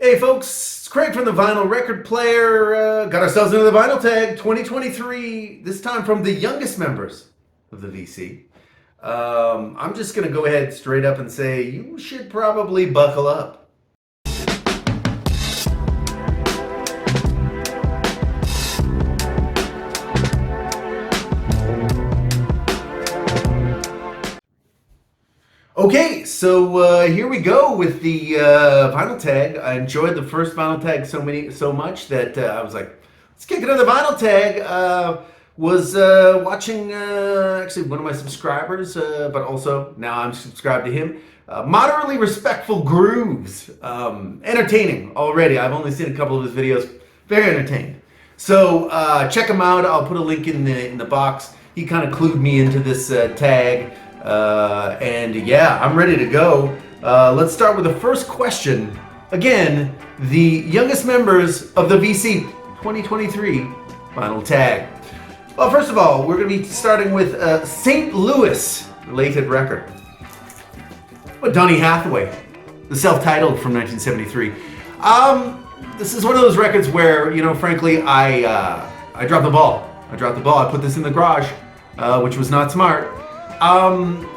Hey folks, it's Craig from the Vinyl Record Player. Got ourselves into the Vinyl Tag 2023, this time from the youngest members of the VC. I'm just going to go ahead straight up and say you should probably buckle up. Okay, so here we go with the vinyl tag. I enjoyed the first vinyl tag so much that I was like, let's kick another vinyl tag. Was watching actually one of my subscribers, but also now I'm subscribed to him. Moderately Respectful Grooves, entertaining already. I've only seen a couple of his videos, very entertaining. So check him out. I'll put a link in the box. He kind of clued me into this tag. And yeah, I'm ready to go. Let's start with the first question. Again, the youngest members of the VC 2023 vinyl tag. Well, first of all, we're going to be starting with St. Louis related record. But Donny Hathaway, the self-titled from 1973. This is one of those records where, you know, frankly, I dropped the ball. I put this in the garage, which was not smart.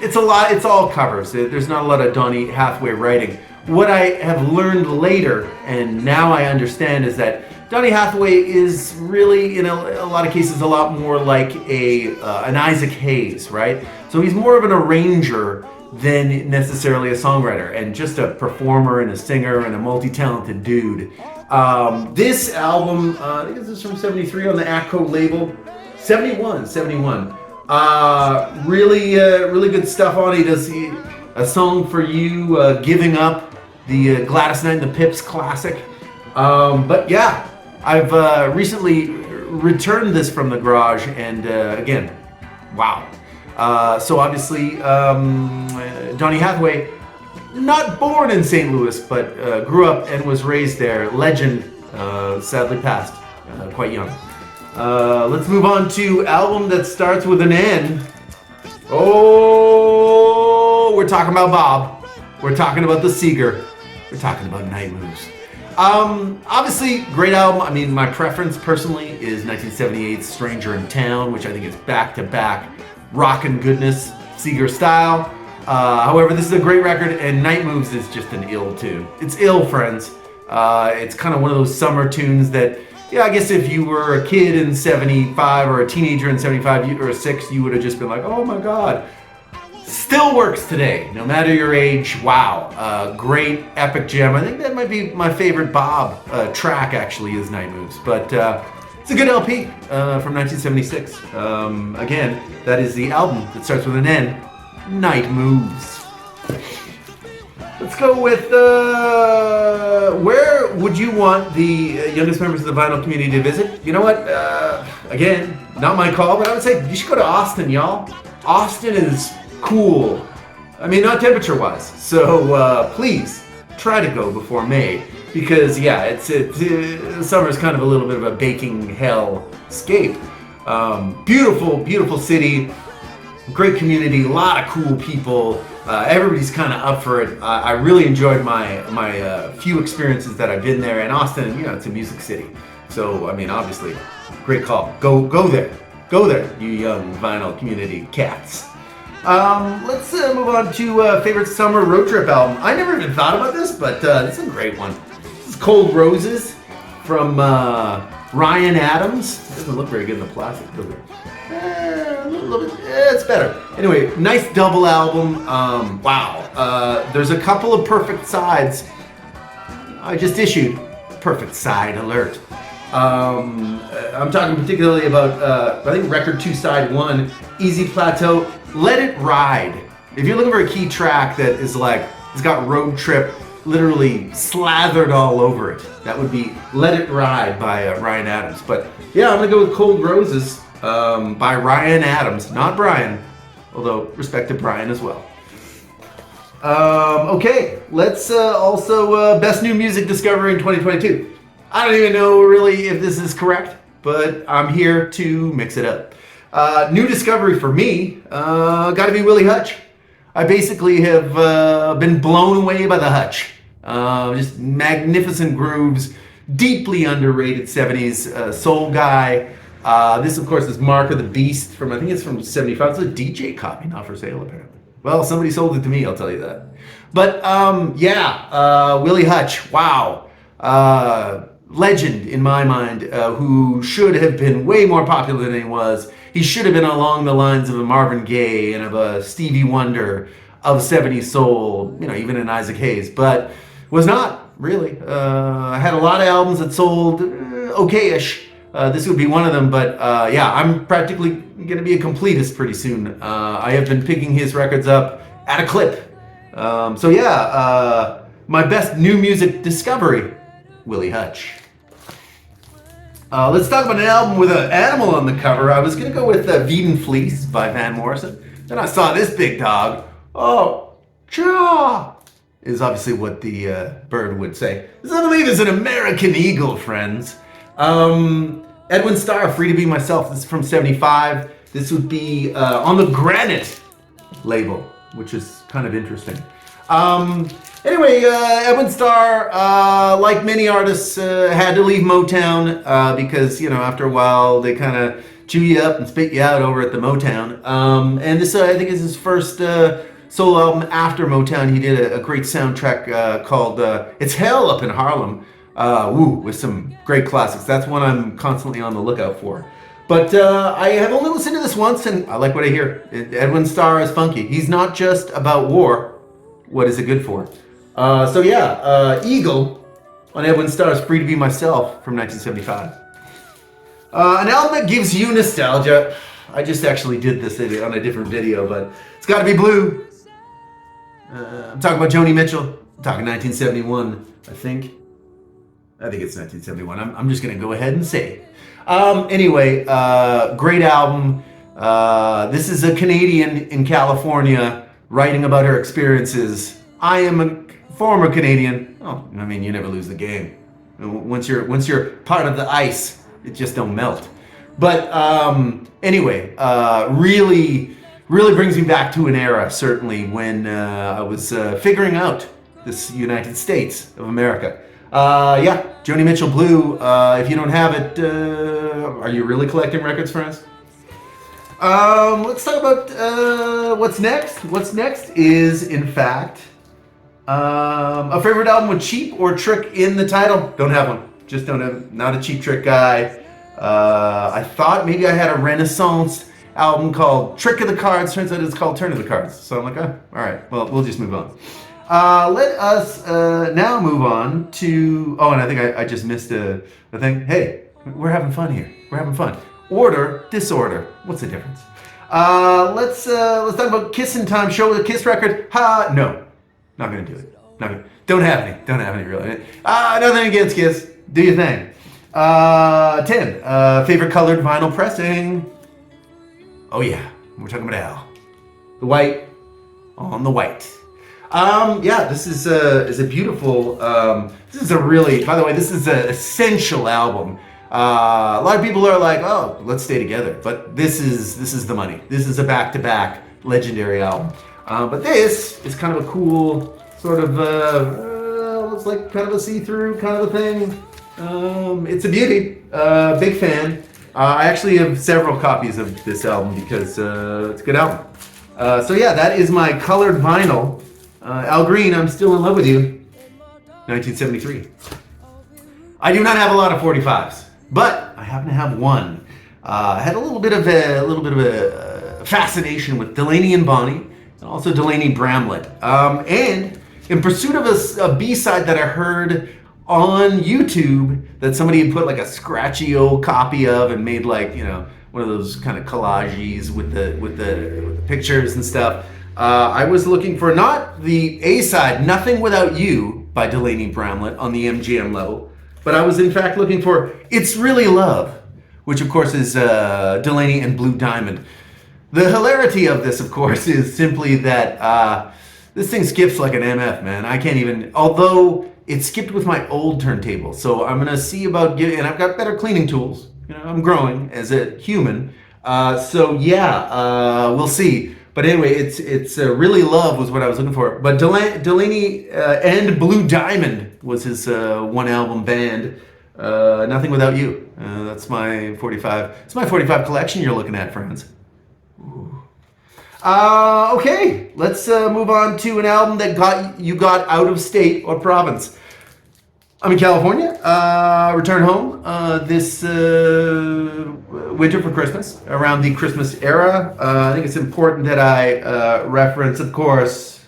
It's all covers. There's not a lot of Donny Hathaway writing. What I have learned later, and now I understand, is that Donny Hathaway is really, in a lot of cases, a lot more like an Isaac Hayes, right? So he's more of an arranger than necessarily a songwriter, and just a performer and a singer and a multi-talented dude. This album, I think this is from 73 on the ACO label. 71. Really good stuff on it. He does a song for you, Giving Up, the Gladys Knight and the Pips classic. But yeah, I've recently returned this from the garage, and again, wow. So obviously, Donny Hathaway, not born in St. Louis, but grew up and was raised there. Legend, sadly passed quite young. Let's move on to album that starts with an N. Oh, we're talking about Bob. We're talking about the Seeger. We're talking about Night Moves. Obviously, great album. I mean, my preference personally is 1978's Stranger in Town, which I think is back-to-back rockin' goodness, Seeger style. However, this is a great record, and Night Moves is just an ill tune. It's ill, friends. It's kind of one of those summer tunes that, yeah, I guess if you were a kid in 75 or a teenager in 75 or 6, you would have just been like, oh my God. Still works today, no matter your age. Wow. Great epic gem. I think that might be my favorite Bob track, actually, is Night Moves. But it's a good LP from 1976. Again, that is the album that starts with an N, Night Moves. Let's go with, where would you want the youngest members of the vinyl community to visit? You know what, again, not my call, but I would say you should go to Austin, y'all. Austin is cool. I mean, not temperature-wise. So please, try to go before May. Because, yeah, summer is kind of a little bit of a baking hell escape. Beautiful city. Great community, a lot of cool people. Everybody's kind of up for it. I really enjoyed my few experiences that I've been there. And Austin, you know, it's a music city. So, I mean, obviously, great call. Go there, you young vinyl community cats. Let's move on to favorite summer road trip album. I never even thought about this, but this is a great one. This is Cold Roses from Ryan Adams. It doesn't look very good in the plastic, does it? A little bit, it's better. Anyway, nice double album. Wow. There's a couple of perfect sides. I just issued perfect side alert. I'm talking particularly about, I think record 2 side 1, Easy Plateau, Let It Ride. If you're looking for a key track that is like, it's got road trip literally slathered all over it, that would be Let It Ride by Ryan Adams. But yeah, I'm gonna go with Cold Roses. By Ryan Adams, not Brian, although respect to Brian as well. Okay, let's also Best New Music Discovery in 2022. I don't even know really if this is correct, but I'm here to mix it up. New discovery for me, gotta be Willie Hutch. I basically have been blown away by the Hutch. Just magnificent grooves, deeply underrated 70s soul guy. This, of course, is Mark of the Beast from, I think it's from 75. It's a DJ copy, not for sale, apparently. Well, somebody sold it to me, I'll tell you that. But, Willie Hutch, wow. Legend, in my mind, who should have been way more popular than he was. He should have been along the lines of a Marvin Gaye and of a Stevie Wonder of 70s soul, even an Isaac Hayes, but was not, really. Had a lot of albums that sold okay-ish. This would be one of them, but I'm practically going to be a completist pretty soon. I have been picking his records up at a clip. My best new music discovery, Willie Hutch. Let's talk about an album with an animal on the cover. I was going to go with Veed & Fleece by Van Morrison. Then I saw this big dog. Oh, chaw! Is obviously what the bird would say. This, I believe, is an American eagle, friends. Edwin Starr, Free to Be Myself. This is from 75. This would be on the Granite label, which is kind of interesting. Edwin Starr, like many artists, had to leave Motown because, after a while, they kind of chew you up and spit you out over at the Motown. And this, I think, is his first solo album after Motown. He did a great soundtrack called It's Hell Up in Harlem, with some great classics. That's one I'm constantly on the lookout for. But I have only listened to this once, and I like what I hear. Edwin Starr is funky. He's not just about war. What is it good for? Eagle on Edwin Starr's Free to Be Myself from 1975. An album that gives you nostalgia. I just actually did this on a different video, but it's got to be blue. I'm talking about Joni Mitchell. I'm talking 1971, I think. I think it's 1971. I'm just going to go ahead and say it. Great album. This is a Canadian in California writing about her experiences. I am a former Canadian. Oh, I mean, you never lose the game. Once you're part of the ice, it just don't melt. But really brings me back to an era, certainly, when I was figuring out this United States of America. Joni Mitchell Blue. If you don't have it, are you really collecting records, friends? Let's talk about what's next. What's next is, in fact, a favorite album with Cheap or Trick in the title. Don't have one. Just don't have. Not a Cheap Trick guy. I thought maybe I had a Renaissance album called Trick of the Cards. Turns out it's called Turn of the Cards. So I'm like, all right. Well, we'll just move on. Let us now move on to. Oh, and I think I just missed a thing. Hey, we're having fun here. We're having fun. Order, disorder. What's the difference? Let's talk about Kissin' Time. Show with a Kiss record. No, not gonna do it. Don't have any really. Nothing against Kiss. Do your thing. 10. Favorite colored vinyl pressing. Oh yeah, we're talking about Al. The white on the white. This is a beautiful. This is a really. By the way, this is an essential album. A lot of people are like, "Oh, let's stay together," but this is the money. This is a back-to-back legendary album. But this is kind of a cool sort of. It's like kind of a see-through kind of a thing. It's a beauty. Big fan. I actually have several copies of this album because it's a good album. That is my colored vinyl. Al Green, I'm Still in Love with You, 1973. I do not have a lot of 45s, but I happen to have one. I had a little bit of a fascination with Delaney and Bonnie, and also Delaney Bramlett. And in pursuit of a B-side that I heard on YouTube that somebody had put like a scratchy old copy of and made like, one of those kind of collages with the pictures and stuff. I was looking for not the A-side, Nothing Without You by Delaney Bramlett on the MGM level, but I was in fact looking for It's Really Love, which of course is Delaney and Blue Diamond. The hilarity of this, of course, is simply that this thing skips like an MF, man. I can't even, although it skipped with my old turntable, so I'm gonna see about getting, and I've got better cleaning tools. I'm growing as a human, we'll see. But anyway, it's Really Love was what I was looking for. But Delaney and Blue Diamond was his one album band. Nothing Without You. That's my 45. It's my 45 collection you're looking at, friends. Okay, let's move on to an album that got out of state or province. I'm in California. Returned home this winter for Christmas, around the Christmas era. I think it's important that I reference, of course,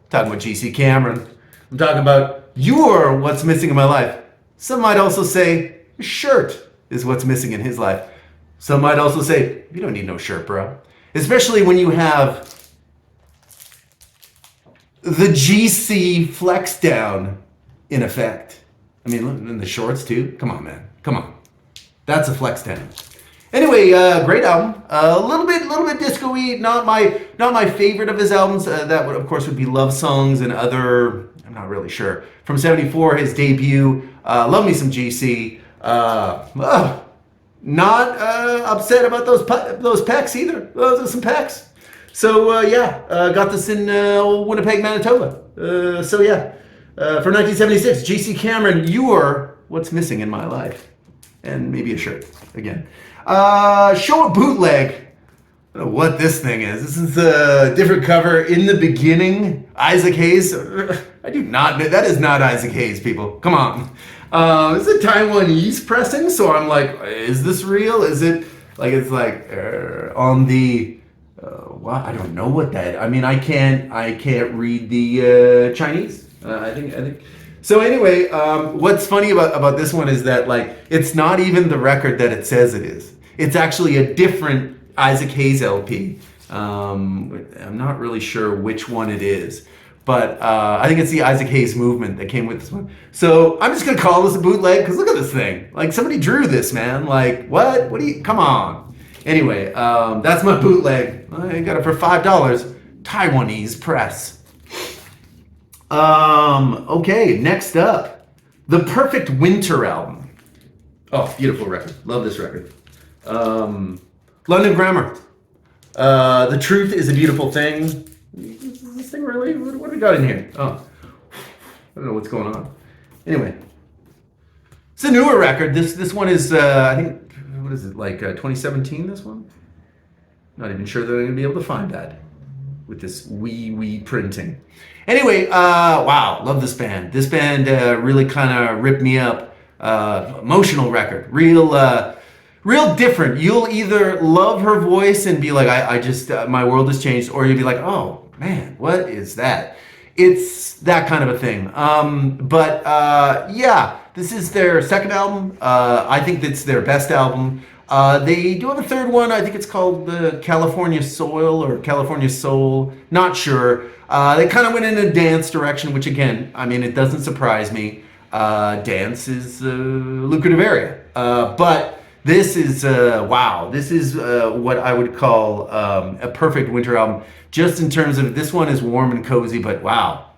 talking about G.C. Cameron. I'm talking about You're What's Missing in My Life. Some might also say a shirt is what's missing in his life. Some might also say, you don't need no shirt, bro. Especially when you have the GC flex down in effect. I mean, in the shorts too. Come on, man. Come on. That's a flex down. Anyway, great album. A little bit disco-y. Not my favorite of his albums. That would, of course, would be Love Songs and other. I'm not really sure. From '74, his debut. Love me some GC. Not upset about those pecs either. Those are some pecs. So got this in Winnipeg, Manitoba. For 1976, G.C. Cameron, You're What's Missing in My Life, and maybe a shirt again. Show a bootleg. I don't know what this thing is. This is a different cover in the beginning. Isaac Hayes. I do not. That is not Isaac Hayes, people. Come on. It's a Taiwanese pressing, so I'm like, is this real? Is it like it's like on the? I don't know what that. I mean, I can't read the Chinese. I think. So anyway, what's funny about this one is that like it's not even the record that it says it is. It's actually a different Isaac Hayes LP. I'm not really sure which one it is. But I think it's the Isaac Hayes movement that came with this one. So I'm just going to call this a bootleg because look at this thing. Like somebody drew this, man. Like what? What do you, come on. Anyway, that's my bootleg. I got it for $5. Taiwanese press. Okay, next up. The Perfect Winter album. Oh, beautiful record. Love this record. London Grammar. The Truth is a Beautiful Thing. Is this thing really? What do we got in here? Oh, I don't know what's going on. Anyway, it's a newer record. This one is, I think, what is it, like 2017, this one? Not even sure that I'm going to be able to find that with this wee printing. Anyway, wow, love this band. This band really kind of ripped me up. Emotional record. Real different. You'll either love her voice and be like, I just, my world has changed, or you'll be like, oh, man, what is that? It's that kind of a thing. This is their second album. I think it's their best album. They do have a third one. I think it's called the California Soil or California Soul. Not sure. They kind of went in a dance direction, which again, I mean, it doesn't surprise me. Dance is a lucrative area. But this is, wow. This is what I would call a perfect winter album. Just in terms of, this one is warm and cozy, but wow,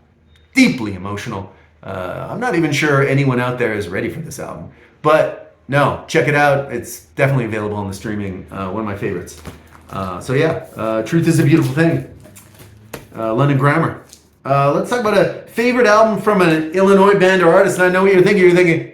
deeply emotional. I'm not even sure anyone out there is ready for this album. But no, check it out. It's definitely available on the streaming. One of my favorites. Truth is a Beautiful Thing. London Grammar. Let's talk about a favorite album from an Illinois band or artist. And I know what you're thinking. You're thinking,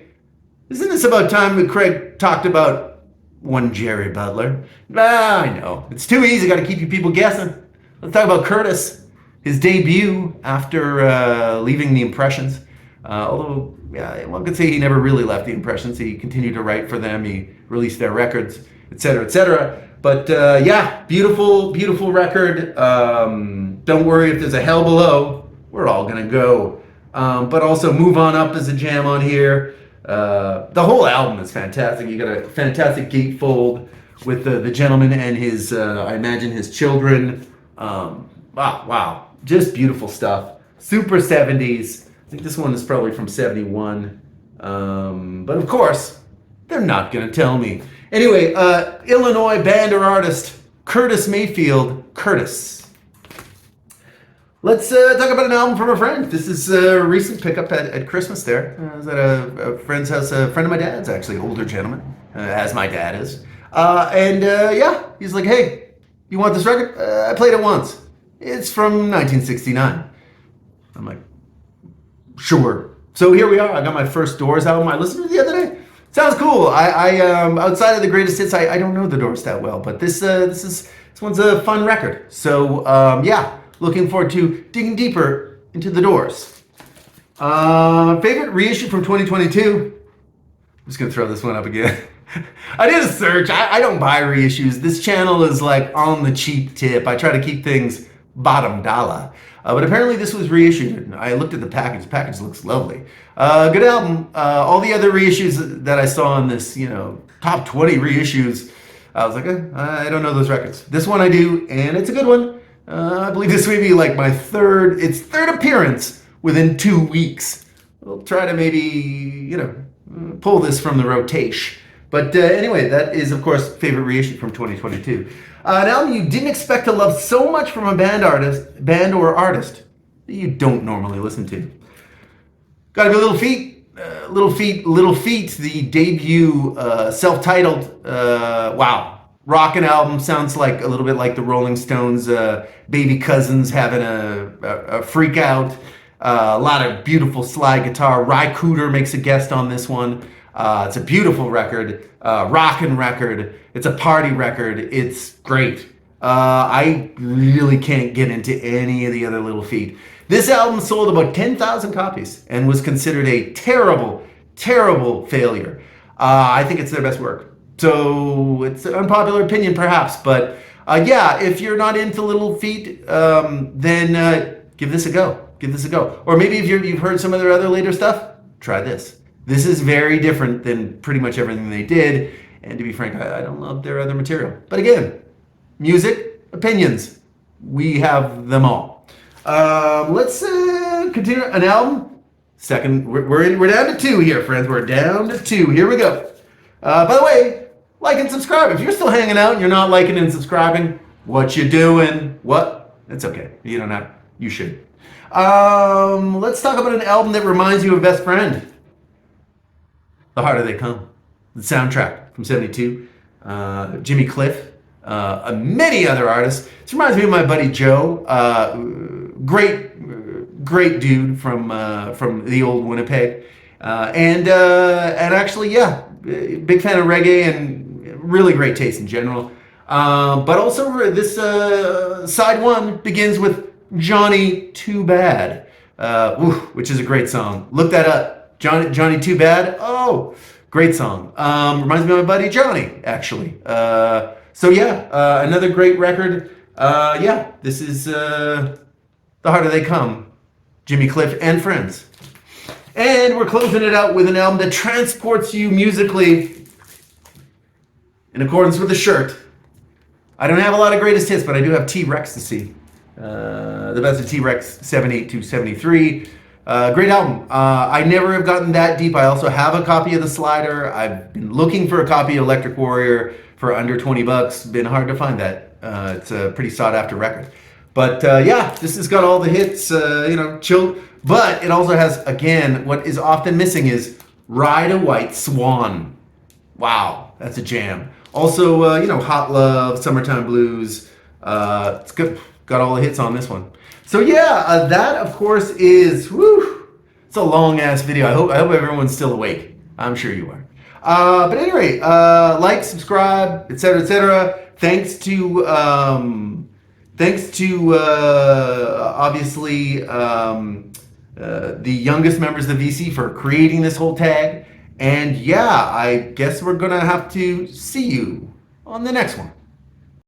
isn't this about time that Craig talked about one Jerry Butler? I know. It's too easy. Got to keep you people guessing. Let's talk about Curtis. His debut after leaving the Impressions. Although, yeah, one could say he never really left the Impressions. He continued to write for them. He released their records, etc., etc. But beautiful record. Don't worry if there's a hell below. We're all gonna go. But also Move On Up is a jam on here. The whole album is fantastic. You got a fantastic gatefold with the gentleman and his, I imagine his children. Wow, just beautiful stuff. Super 70s. I think this one is probably from 71. But of course, they're not gonna tell me. Anyway, Illinois band or artist, Curtis Mayfield. Curtis. Let's talk about an album from a friend. This is a recent pickup at Christmas there. I was at a friend's house, a friend of my dad's, actually, older gentleman, as my dad is. He's like, hey, You want this record? I played it once. It's from 1969. I'm like, sure. So here we are. I got my first Doors album. I listened to it the other day. Sounds cool. I outside of the greatest hits, I don't know the Doors that well, but this one's a fun record. So yeah, looking forward to digging deeper into the Doors. Favorite reissue from 2022. I'm just gonna throw this one up again. I did a search. I don't buy reissues. This channel is like on the cheap tip. I try to keep things bottom dollar. But apparently this was reissued. I looked at the package. The package looks lovely. Good album. All the other reissues that I saw in this, top 20 reissues, I was like, I don't know those records. This one I do, and it's a good one. I believe this may be like my third appearance within 2 weeks. We'll try to maybe, pull this from the rotation. But anyway, that is, of course, favorite reissue from 2022. An album you didn't expect to love so much from a band or artist that you don't normally listen to. Gotta be Little Feat, the debut self-titled, rockin' album. Sounds like a little bit like the Rolling Stones' baby cousins having a freak out. A lot of beautiful slide guitar. Ry Cooder makes a guest on this one. It's a beautiful record, rockin' record. It's a party record. It's great. I really can't get into any of the other Little Feat. This album sold about 10,000 copies and was considered a terrible, terrible failure. I think it's their best work. So it's an unpopular opinion perhaps, but yeah, if you're not into Little Feat, then give this a go. Give this a go. Or maybe if you've heard some of their other later stuff, try this. This is very different than pretty much everything they did. And to be frank, I don't love their other material. But again, music, opinions, we have them all. Let's continue. An album. Second, we're down to 2 here, friends. We're down to 2. Here we go. By the way, like and subscribe. If you're still hanging out and you're not liking and subscribing, what you doing? What? It's okay. You don't have. You should. Let's talk about an album that reminds you of Best Friend. The Harder They Come, the soundtrack from '72, Jimmy Cliff, many other artists. This reminds me of my buddy Joe, great dude from the old Winnipeg, and actually, yeah, big fan of reggae and really great taste in general. But also this side one begins with Johnny Too Bad, which is a great song. Look that up. Johnny Too Bad. Oh, great song. Reminds me of my buddy Johnny, actually. So yeah, another great record. Yeah, this is The Harder They Come, Jimmy Cliff and Friends. And we're closing it out with an album that transports you musically in accordance with the shirt. I don't have a lot of greatest hits, but I do have T-Rex to see. The best of T-Rex 78 to 73. Great album. I never have gotten that deep. I also have a copy of The Slider. I've been looking for a copy of Electric Warrior for under $20. Been hard to find that. It's a pretty sought after record. But yeah, this has got all the hits, chill. But it also has, again, what is often missing is Ride a White Swan. Wow, that's a jam. Also, Hot Love, Summertime Blues. It's good. Got all the hits on this one. So yeah, that of course is, it's a long ass video. I hope everyone's still awake. I'm sure you are. But anyway, like, subscribe, etc., etc. Thanks to obviously the youngest members of the VC for creating this whole tag. And yeah, I guess we're gonna have to see you on the next one.